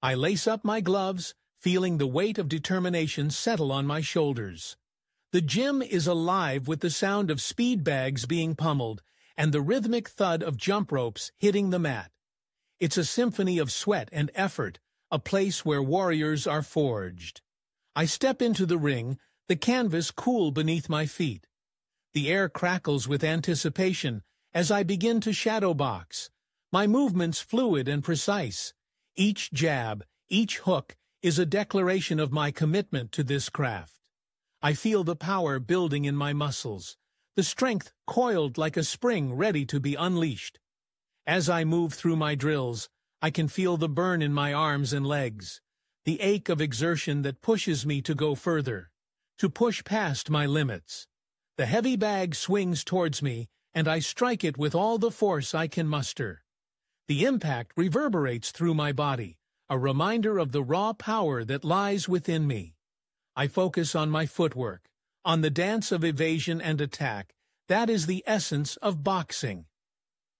I lace up my gloves, feeling the weight of determination settle on my shoulders. The gym is alive with the sound of speed bags being pummeled and the rhythmic thud of jump ropes hitting the mat. It's a symphony of sweat and effort, a place where warriors are forged. I step into the ring, the canvas cool beneath my feet. The air crackles with anticipation as I begin to shadow box. My movements fluid and precise. Each jab, each hook is a declaration of my commitment to this craft. I feel the power building in my muscles, the strength coiled like a spring ready to be unleashed. As I move through my drills, I can feel the burn in my arms and legs, the ache of exertion that pushes me to go further, to push past my limits. The heavy bag swings towards me, and I strike it with all the force I can muster. The impact reverberates through my body, a reminder of the raw power that lies within me. I focus on my footwork, on the dance of evasion and attack. That is the essence of boxing.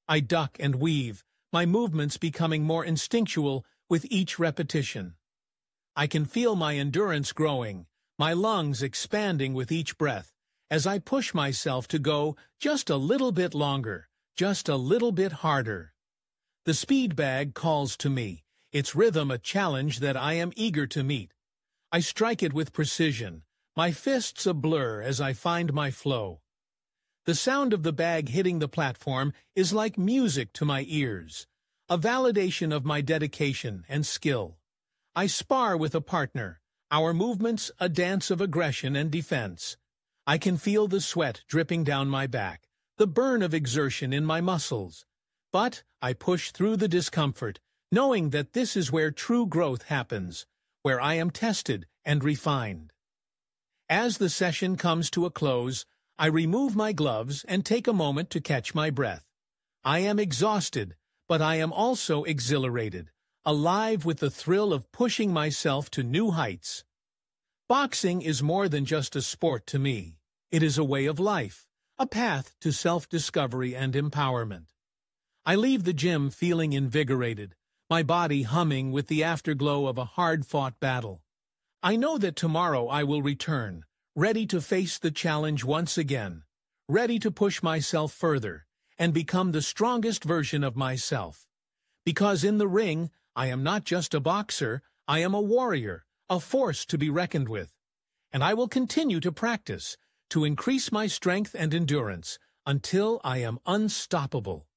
I duck and weave, my movements becoming more instinctual with each repetition. I can feel my endurance growing, my lungs expanding with each breath, as I push myself to go just a little bit longer, just a little bit harder. The speed bag calls to me, its rhythm a challenge that I am eager to meet. I strike it with precision, my fists a blur as I find my flow. The sound of the bag hitting the platform is like music to my ears, a validation of my dedication and skill. I spar with a partner, our movements a dance of aggression and defense. I can feel the sweat dripping down my back, the burn of exertion in my muscles. But I push through the discomfort, knowing that this is where true growth happens, where I am tested and refined. As the session comes to a close, I remove my gloves and take a moment to catch my breath. I am exhausted, but I am also exhilarated, alive with the thrill of pushing myself to new heights. Boxing is more than just a sport to me. It is a way of life, a path to self-discovery and empowerment. I leave the gym feeling invigorated, my body humming with the afterglow of a hard-fought battle. I know that tomorrow I will return, ready to face the challenge once again, ready to push myself further and become the strongest version of myself. Because in the ring, I am not just a boxer, I am a warrior, a force to be reckoned with. And I will continue to practice, to increase my strength and endurance, until I am unstoppable.